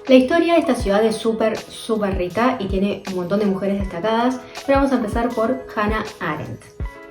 La historia de esta ciudad es súper rica y tiene un montón de mujeres destacadas, pero vamos a empezar por Hannah Arendt.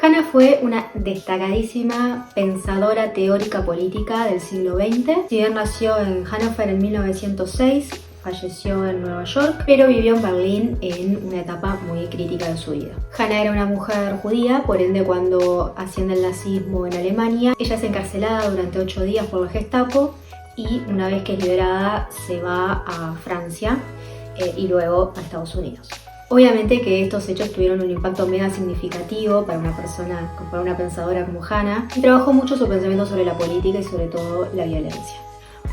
Hannah fue una destacadísima pensadora teórica política del siglo XX. Si bien nació en Hannover en 1906, falleció en Nueva York, pero vivió en Berlín en una etapa muy crítica de su vida. Hannah era una mujer judía, por ende cuando asciende el nazismo en Alemania, ella es encarcelada durante 8 días por la Gestapo y una vez que es liberada se va a Francia y luego a Estados Unidos. Obviamente que estos hechos tuvieron un impacto mega significativo para una pensadora como Hannah, y trabajó mucho su pensamiento sobre la política y sobre todo la violencia.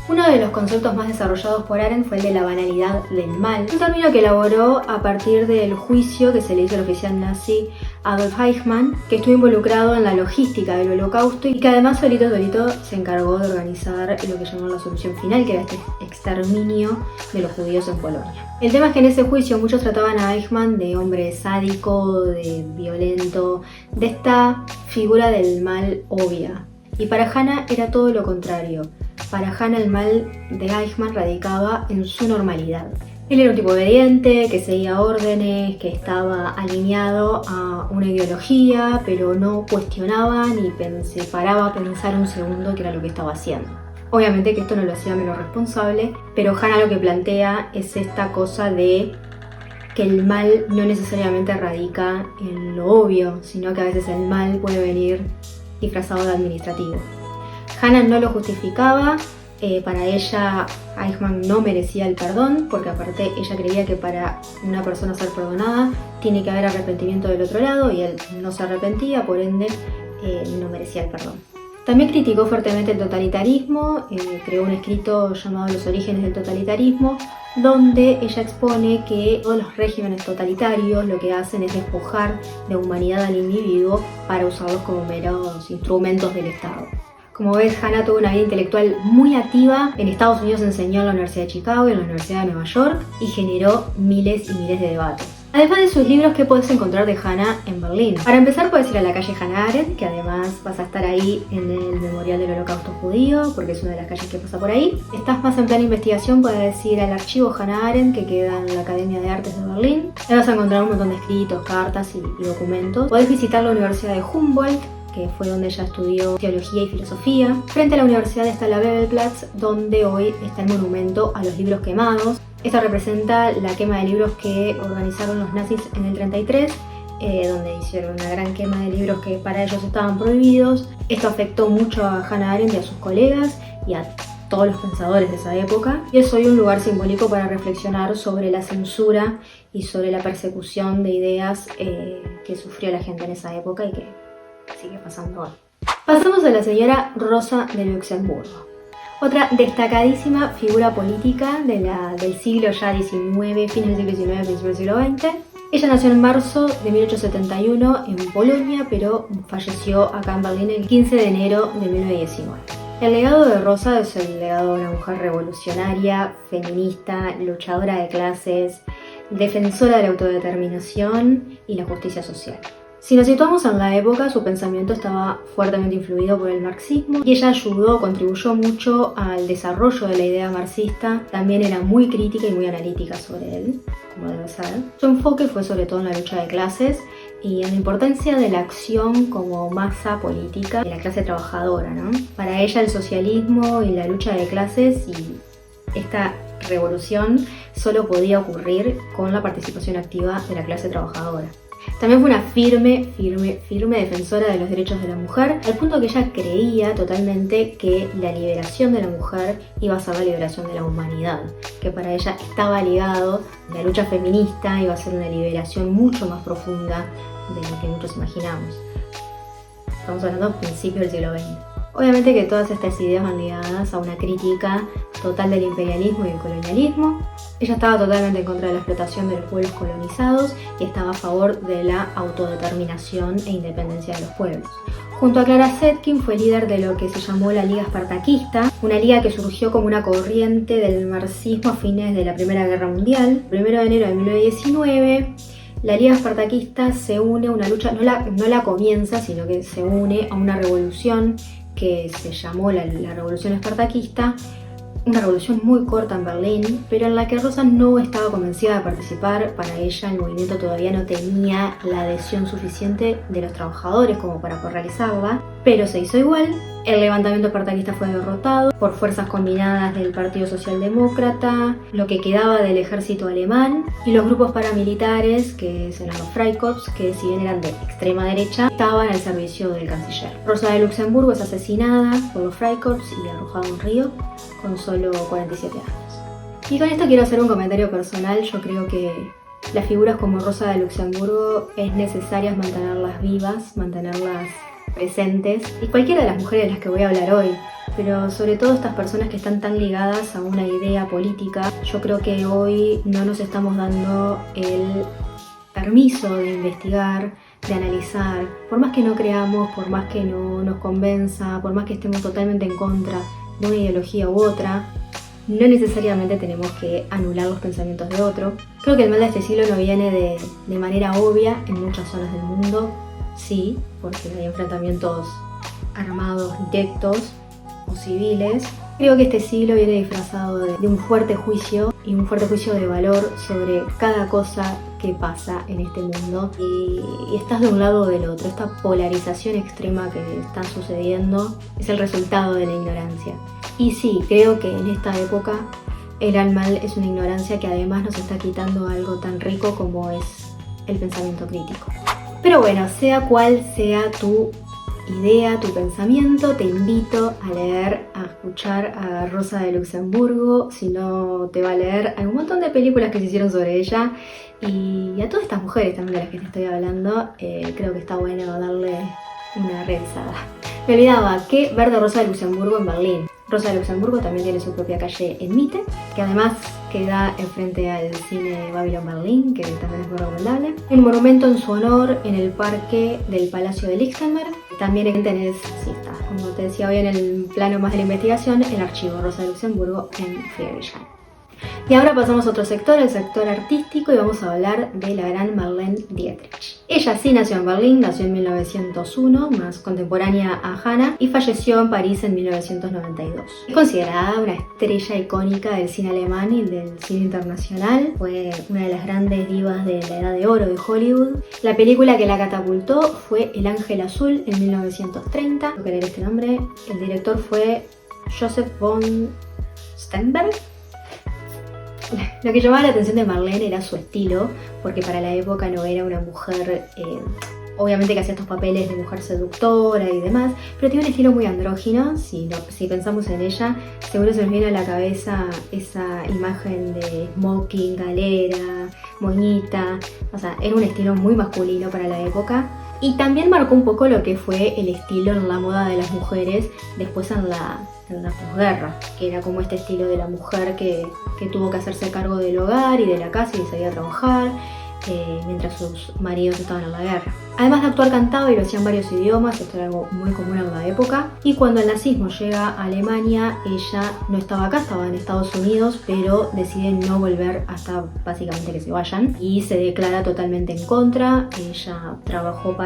Uno de los conceptos más desarrollados por Arendt fue el de la banalidad del mal, un término que elaboró a partir del juicio que se le hizo al oficial nazi Adolf Eichmann, que estuvo involucrado en la logística del Holocausto y que además solito se encargó de organizar lo que llamó la solución final, que era este exterminio de los judíos en Polonia. El tema es que en ese juicio muchos trataban a Eichmann de hombre sádico, de violento, de esta figura del mal obvia. Y para Hannah era todo lo contrario. Para Hannah el mal de Eichmann radicaba en su normalidad. Él era un tipo obediente, que seguía órdenes, que estaba alineado a una ideología, pero no cuestionaba ni se paraba a pensar un segundo qué era lo que estaba haciendo. Obviamente que esto no lo hacía menos responsable, pero Hannah lo que plantea es esta cosa de que el mal no necesariamente radica en lo obvio, sino que a veces el mal puede venir disfrazado de administrativo. Hannah no lo justificaba, para ella Eichmann no merecía el perdón, porque aparte ella creía que para una persona ser perdonada tiene que haber arrepentimiento del otro lado y él no se arrepentía, por ende no merecía el perdón. También criticó fuertemente el totalitarismo, creó un escrito llamado Los orígenes del totalitarismo, donde ella expone que todos los regímenes totalitarios lo que hacen es despojar de humanidad al individuo para usarlos como meros instrumentos del Estado. Como ves, Hannah tuvo una vida intelectual muy activa. En Estados Unidos enseñó en la Universidad de Chicago y en la Universidad de Nueva York y generó miles y miles de debates. Además de sus libros, ¿qué puedes encontrar de Hannah en Berlín? Para empezar, puedes ir a la calle Hannah Arendt, que además vas a estar ahí en el Memorial del Holocausto Judío, porque es una de las calles que pasa por ahí. Estás más en plan investigación, puedes ir al archivo Hannah Arendt, que queda en la Academia de Artes de Berlín. Ahí vas a encontrar un montón de escritos, cartas y documentos. Podés visitar la Universidad de Humboldt, que fue donde ella estudió teología y filosofía. Frente a la universidad está la Bebelplatz, donde hoy está el monumento a los libros quemados. Esto representa la quema de libros que organizaron los nazis en el 33, donde hicieron una gran quema de libros que para ellos estaban prohibidos. Esto afectó mucho a Hannah Arendt y a sus colegas y a todos los pensadores de esa época. Y es hoy un lugar simbólico para reflexionar sobre la censura y sobre la persecución de ideas que sufrió la gente en esa época y que sigue pasando hoy. Pasamos a la señora Rosa de Luxemburgo, otra destacadísima figura política del siglo ya XIX, fines del siglo XIX, principios del siglo XX. Ella nació en marzo de 1871 en Polonia, pero falleció acá en Berlín el 15 de enero de 1919. El legado de Rosa es el legado de una mujer revolucionaria, feminista, luchadora de clases, defensora de la autodeterminación y la justicia social. Si nos situamos en la época, su pensamiento estaba fuertemente influido por el marxismo y ella contribuyó mucho al desarrollo de la idea marxista. También era muy crítica y muy analítica sobre él, como debe ser. Su enfoque fue sobre todo en la lucha de clases y en la importancia de la acción como masa política de la clase trabajadora, ¿no? Para ella el socialismo y la lucha de clases y esta revolución solo podía ocurrir con la participación activa de la clase trabajadora. También fue una firme defensora de los derechos de la mujer, al punto que ella creía totalmente que la liberación de la mujer iba a ser la liberación de la humanidad, que para ella estaba ligado, la lucha feminista iba a ser una liberación mucho más profunda de lo que muchos imaginamos. Estamos hablando del principio del siglo XX. Obviamente que todas estas ideas van ligadas a una crítica total del imperialismo y el colonialismo. Ella estaba totalmente en contra de la explotación de los pueblos colonizados y estaba a favor de la autodeterminación e independencia de los pueblos. Junto a Clara Zetkin fue líder de lo que se llamó la Liga Espartaquista, una liga que surgió como una corriente del marxismo a fines de la Primera Guerra Mundial. El 1 de enero de 1919, la Liga Espartaquista se une a una lucha, no la comienza, sino que se une a una revolución que se llamó la Revolución Espartaquista, una revolución muy corta en Berlín, pero en la que Rosa no estaba convencida de participar. Para ella el movimiento todavía no tenía la adhesión suficiente de los trabajadores como para poder realizarla, pero se hizo igual. El levantamiento espartaquista fue derrotado por fuerzas combinadas del Partido Socialdemócrata, lo que quedaba del ejército alemán y los grupos paramilitares, que eran los Freikorps, que si bien eran de extrema derecha, estaban al servicio del canciller. Rosa de Luxemburgo es asesinada por los Freikorps y arrojada a un río con solo 47 años. Y con esto quiero hacer un comentario personal. Yo creo que las figuras como Rosa de Luxemburgo es necesario mantenerlas vivas, mantenerlas presentes, y cualquiera de las mujeres de las que voy a hablar hoy, pero sobre todo estas personas que están tan ligadas a una idea política. Yo creo que hoy no nos estamos dando el permiso de investigar, de analizar, por más que no creamos, por más que no nos convenza, por más que estemos totalmente en contra de una ideología u otra, no necesariamente tenemos que anular los pensamientos de otro. Creo que el mal de este siglo no viene de manera obvia en muchas zonas del mundo. Sí, porque hay enfrentamientos armados directos o civiles. Creo que este siglo viene disfrazado de un fuerte juicio y un fuerte juicio de valor sobre cada cosa que pasa en este mundo. Y estás de un lado o del otro. Esta polarización extrema que está sucediendo es el resultado de la ignorancia. Y sí, creo que en esta época el mal es una ignorancia que además nos está quitando algo tan rico como es el pensamiento crítico. Pero bueno, sea cual sea tu idea, tu pensamiento, te invito a leer, a escuchar a Rosa de Luxemburgo. Si no te va a leer, hay un montón de películas que se hicieron sobre ella, y a todas estas mujeres también de las que te estoy hablando, creo que está bueno darle una revisada. Me olvidaba que ver de Rosa de Luxemburgo en Berlín. Rosa de Luxemburgo también tiene su propia calle en Mitte, que además queda enfrente al cine Babylon Berlin, que también es muy recomendable. Un monumento en su honor en el parque del Palacio de Lichtenberg. También tenés, sí está, como te decía hoy en el plano más de la investigación, el archivo Rosa de Luxemburgo en Friedrichshain. Y ahora pasamos a otro sector, el sector artístico, y vamos a hablar de la gran Marlene Dietrich. Ella sí nació en Berlín, nació en 1901, más contemporánea a Hannah, y falleció en París en 1992. Es considerada una estrella icónica del cine alemán y del cine internacional. Fue una de las grandes divas de la Edad de Oro de Hollywood. La película que la catapultó fue El Ángel Azul en 1930. No querer este nombre. El director fue Joseph von Sternberg. Lo que llamaba la atención de Marlene era su estilo, porque para la época no era una mujer, obviamente que hacía estos papeles de mujer seductora y demás, pero tiene un estilo muy andrógino. Si pensamos en ella, seguro se nos viene a la cabeza esa imagen de smoking, galera, moñita. O sea, era un estilo muy masculino para la época. Y también marcó un poco lo que fue el estilo en la moda de las mujeres después en la posguerra, que era como este estilo de la mujer que tuvo que hacerse cargo del hogar y de la casa y de salir a trabajar mientras sus maridos estaban en la guerra. Además de actuar, cantaba y lo hacía en varios idiomas. Esto era algo muy común en la época. Y cuando el nazismo llega a Alemania, ella no estaba acá, estaba en Estados Unidos, pero decide no volver hasta básicamente que se vayan, y se declara totalmente en contra. Ella trabajó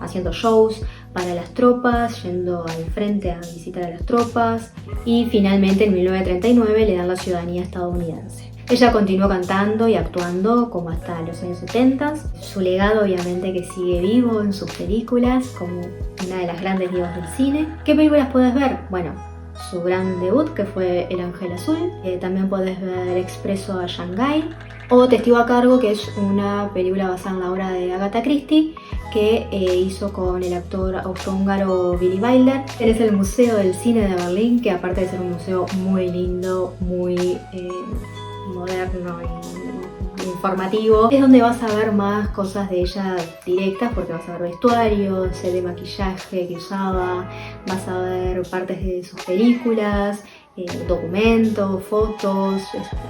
haciendo shows para las tropas, yendo al frente a visitar a las tropas, y finalmente en 1939 le dan la ciudadanía estadounidense. Ella continuó cantando y actuando como hasta los años 70. Su legado obviamente que sigue vivo en sus películas como una de las grandes divas del cine. ¿Qué películas puedes ver? Bueno, su gran debut, que fue El Ángel Azul. También puedes ver Expreso a Shanghái, o Testigo a Cargo, que es una película basada en la obra de Agatha Christie, que hizo con el actor austrohúngaro Billy Wilder. Es el Museo del Cine de Berlín, que aparte de ser un museo muy lindo, muy moderno y informativo, es donde vas a ver más cosas de ella directas, porque vas a ver vestuarios, set de maquillaje que usaba, vas a ver partes de sus películas, documentos, fotos.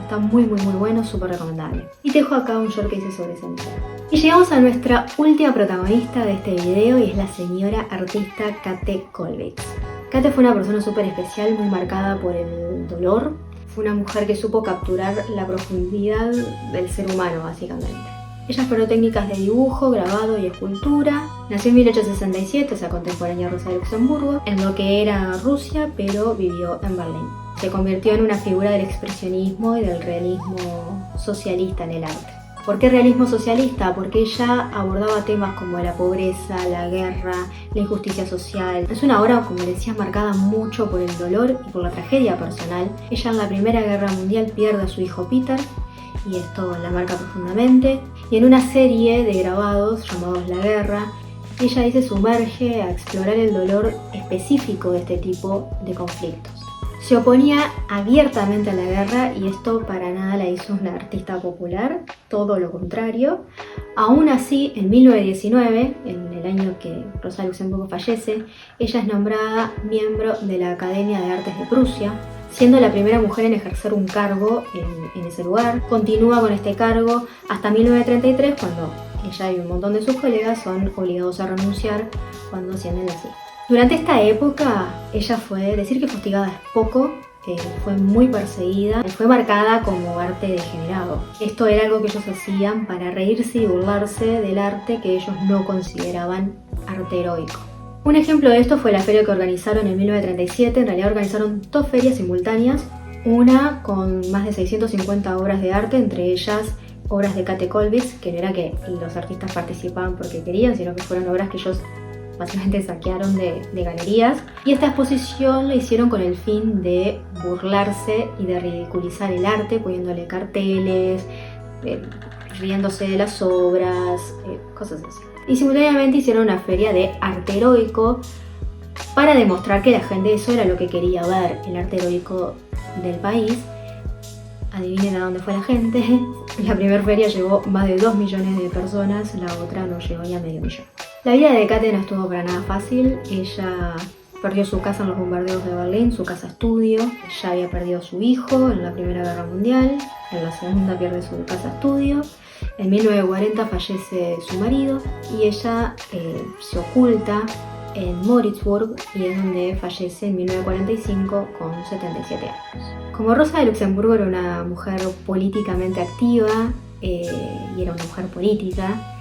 Está muy bueno, súper recomendable. Y te dejo acá un short que hice sobre ese museo. Y llegamos a nuestra última protagonista de este video, y es la señora artista Käthe Kollwitz. Käthe fue una persona súper especial, muy marcada por el dolor. Fue una mujer que supo capturar la profundidad del ser humano, básicamente. Ella exploró técnicas de dibujo, grabado y escultura. Nació en 1867, o sea, contemporánea a Rosa de Luxemburgo, en lo que era Rusia, pero vivió en Berlín. Se convirtió en una figura del expresionismo y del realismo socialista en el arte. ¿Por qué realismo socialista? Porque ella abordaba temas como la pobreza, la guerra, la injusticia social. Es una obra, como decía, marcada mucho por el dolor y por la tragedia personal. Ella en la Primera Guerra Mundial pierde a su hijo Peter, y esto la marca profundamente. Y en una serie de grabados llamados La Guerra, ella ahí se sumerge a explorar el dolor específico de este tipo de conflictos. Se oponía abiertamente a la guerra y esto para nada la hizo una artista popular, todo lo contrario. Aún así, en 1919, en el año que Rosa Luxemburgo fallece, ella es nombrada miembro de la Academia de Artes de Prusia, siendo la primera mujer en ejercer un cargo en ese lugar. Continúa con este cargo hasta 1933, cuando ella y un montón de sus colegas son obligados a renunciar cuando ascienden así. Durante esta época, ella decir que fustigada es poco, fue muy perseguida, fue marcada como arte degenerado. Esto era algo que ellos hacían para reírse y burlarse del arte que ellos no consideraban arte heroico. Un ejemplo de esto fue la feria que organizaron en 1937, en realidad organizaron dos ferias simultáneas, una con más de 650 obras de arte, entre ellas obras de Käthe Kollwitz, que no era que los artistas participaban porque querían, sino que fueron obras que ellos básicamente saquearon de galerías, y esta exposición la hicieron con el fin de burlarse y de ridiculizar el arte, poniéndole carteles, riéndose de las obras, cosas así. Y simultáneamente hicieron una feria de arte heroico para demostrar que la gente eso era lo que quería ver, el arte heroico del país. Adivinen a dónde fue la gente. La primera feria llevó más de 2 millones de personas, la otra no llegó ni a medio millón. La vida de Käthe no estuvo para nada fácil. Ella perdió su casa en los bombardeos de Berlín, su casa estudio. Ya había perdido a su hijo en la Primera Guerra Mundial. En la Segunda pierde su casa estudio. En 1940 fallece su marido y ella se oculta en Moritzburg, y es donde fallece en 1945 con 77 años. Como Rosa de Luxemburgo era una mujer políticamente activa y era una mujer política,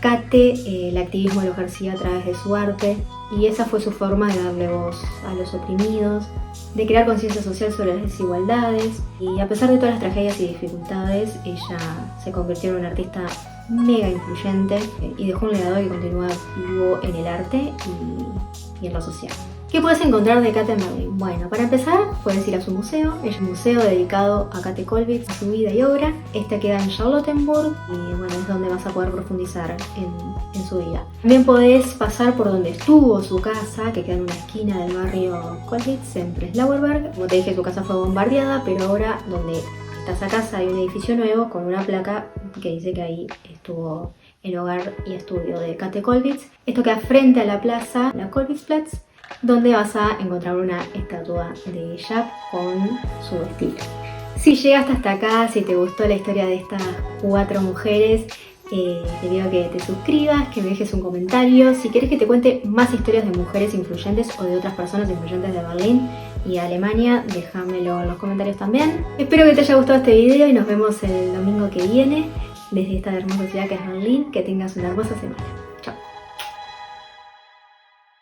Käthe el activismo lo ejercía a través de su arte, y esa fue su forma de darle voz a los oprimidos, de crear conciencia social sobre las desigualdades, y a pesar de todas las tragedias y dificultades, ella se convirtió en una artista mega influyente y dejó un legado que continúa vivo en el arte y en lo social. ¿Qué puedes encontrar de Käthe en Berlín? Bueno, para empezar, puedes ir a su museo. Es un museo dedicado a Käthe Kollwitz, a su vida y obra. Este queda en Charlottenburg y bueno, es donde vas a poder profundizar en su vida. También podés pasar por donde estuvo su casa, que queda en una esquina del barrio Kollwitz, en Prenzlauer Berg. Como te dije, su casa fue bombardeada, pero ahora donde está esa casa hay un edificio nuevo con una placa que dice que ahí estuvo el hogar y estudio de Käthe Kollwitz. Esto queda frente a la plaza, la Kollwitzplatz, donde vas a encontrar una estatua de ella con su estilo. Si llegaste hasta acá, si te gustó la historia de estas 4 mujeres, te pido que te suscribas, que me dejes un comentario. Si quieres que te cuente más historias de mujeres influyentes o de otras personas influyentes de Berlín y Alemania, déjamelo en los comentarios también. Espero que te haya gustado este video y nos vemos el domingo que viene desde esta hermosa ciudad que es Berlín. Que tengas una hermosa semana.